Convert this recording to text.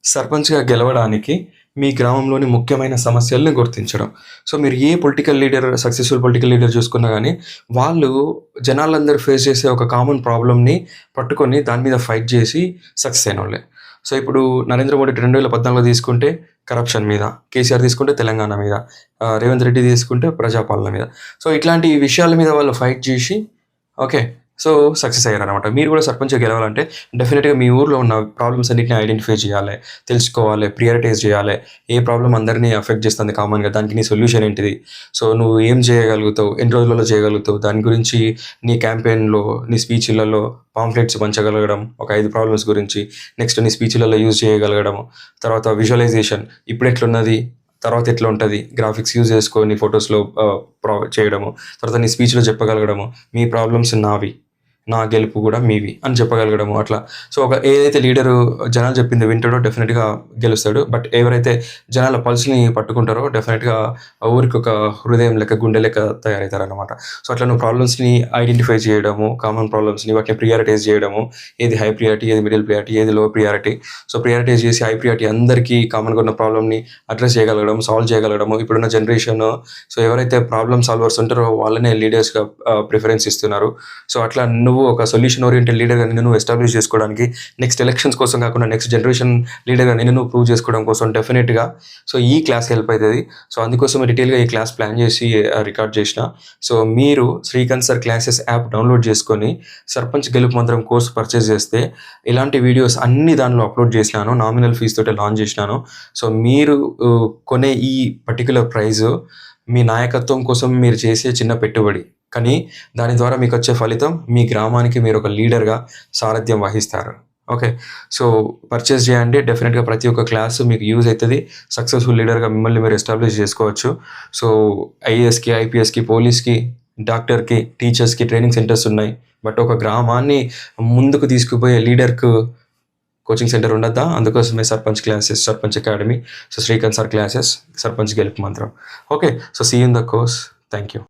సర్పంచ్‌గా గెలవడానికి మీ గ్రామంలోని ముఖ్యమైన సమస్యల్ని గుర్తించడం. సో, మీరు ఏ political leader successful political leader చూసుకున్నా గానీ, వాళ్ళు జనాలందరూ ఫేస్ చేసే ఒక కామన్ ప్రాబ్లమ్‌ని పట్టుకొని దాని మీద ఫైట్ జేసి సక్సెస్ అయినోళ్ళే. సో, ఇప్పుడు నరేంద్ర మోడీ 2014లో తీసుకుంటే కరప్షన్ మీద, కేసీఆర్ తీసుకుంటే తెలంగాణ మీద, రేవంత్ రెడ్డి తీసుకుంటే ప్రజాపాలన మీద. సో, ఇట్లాంటి విషయాల మీద వాళ్ళు ఫైట్ జేసి ఓకే. సో, సక్సెస్ అయ్యారనమాట. మీరు గూడా సర్పంచ్‌గా గెలవాలంటే డెఫినిట్‌గా మీ ఊర్లో ఉన్న ప్రాబ్లమ్స్ అన్నిటిని ఐడెంటిఫై చేయాలి, తెలుసుకోవాలి, ప్రియారిటైజ్ చేయాలి. ఏ ప్రాబ్లమ్ అందరిని అఫెక్ట్ చేస్తుంది కామన్‌గా, దానికి నీ సొల్యూషన్ ఏంటిది? సో, నువ్వు ఏం చేయగలుగుతావు? ఎన్ని రోజులలో చేయగలుగుతావు? దాని గురించి నీ క్యాంపెయిన్‌లో, నీ స్పీచ్‌లలో పాంఫ్లెట్స్ పంచగలగడం, ఒక 5 ప్రాబ్లమ్స్ గురించి. నెక్స్ట్ నీ స్పీచ్‌లలో యూజ్ చేయగలగడము. తర్వాత విజువలైజేషన్ ఇప్పుడెట్లున్నది? తర్వాత ఎట్లా ఉంటది? గ్రాఫిక్స్ యూజ్ చేసుకొని ఫోటోస్‌లో చేయడము. తర్వాత నీ స్పీచ్‌లో చెప్పగలగడము. మీ ప్రాబ్లమ్స్ నావి. నా గెలుపు గూడా మీవి అని చెప్పగలగడము అట్లా. సో, ఏదైతే లీడరు జనాలు చెప్పింది వింటాడో డెఫినిట్‌గా గెలుస్తాడు. బట్ ఎవరైతే జనాల పల్స్‌ని పట్టుకుంటారో డెఫినిట్‌గా ఊరికొక హృదయం లెక్క, గుండె లెక్క తయారవుతారనమాట. సో, అట్లా నువ్వు ప్రాబ్లమ్స్‌ని ఐడెంటిఫై చేయడము, కామన్ ప్రాబ్లమ్స్‌ని వాటిని ప్రియారిటైజ్ చేయడము. ఏది హై ప్రియారిటీ, ఏది మిడిల్ ప్రియారిటీ, ఏది లో ప్రియారిటీ. సో, ప్రియారిటైజ్ చేసి హై ప్రియారిటీ అందరికీ కామన్‌గా ఉన్న ప్రాబ్లమ్‌ని అడ్రెస్ చేయగలగడం, సాల్వ్ చేయగలగడము. ఇప్పుడున్న జనరేషన్ సో, ఎవరైతే ప్రాబ్లమ్ సాల్వర్స్ ఉంటారో వాళ్ళనే లీడర్స్‌గా ప్రిఫరెన్స్ ఇస్తున్నారు. సో, అట్లా నువ్వు ఒక సొల్యూషన్ ఓరియెంటెడ్ లీడర్‌గా నిన్ను నువ్వు ఎస్టాబ్లిష్ చేసుకోవడానికి, నెక్స్ట్ ఎలక్షన్స్ కోసం కాకుండా నెక్స్ట్ జనరేషన్ లీడర్‌గా నిన్ను నువ్వు ప్రూవ్ చేసుకోవడం కోసం డెఫినిట్‌గా సో, ఈ క్లాస్ హెల్ప్ అయితది. సో, అందుకోసమే డీటెయిల్‌గా ఈ క్లాస్ ప్లాన్ చేసి రికార్డ్ చేసిన. సో, మీరు Srikanth sir classes app download చేసుకొని సర్పంచ్ గెలుపు మంత్రం కోర్స్ పర్చేస్ చేస్తే ఇలాంటి వీడియోస్ అన్నీ దానిలో అప్‌లోడ్ చేసినాను. నామినల్ ఫీస్ తోటే లాంచ్ చేసినాను. సో, మీరు కొనే ఈ పర్టిక్యులర్ ప్రైజు మీ నాయకత్వం కోసం మీరు చేసే చిన్న పెట్టుబడి. కానీ దాని ద్వారా మీకొచ్చే ఫలితం మీ గ్రామానికి మీరొక లీడర్‌గా సారథ్యం వహిస్తారు. ఓకే. సో, పర్చేస్ చేయండి. డెఫినిట్‌గా ప్రతి ఒక్క క్లాసు మీకు యూజ్ అయితది. సక్సెస్‌ఫుల్ లీడర్‌గా మిమ్మల్ని మీరు ఎస్టాబ్లిష్ చేసుకోవచ్చు. సో, ఐఏఎస్‌కి, ఐపీఎస్‌కి, పోలీస్‌కి, డాక్టర్‌కి, టీచర్స్‌కి ట్రైనింగ్ సెంటర్స్ ఉన్నాయి. బట్ ఒక గ్రామాన్ని ముందుకు తీసుకుపోయే లీడర్‌కు కోచింగ్ సెంటర్ ఉండద్దా? అందుకోసమే sarpanch classes, sarpanch academy. So, Srikanth sir classes, sarpanch గెలుపు మంత్రం. Okay. So, see you in the course. Thank you.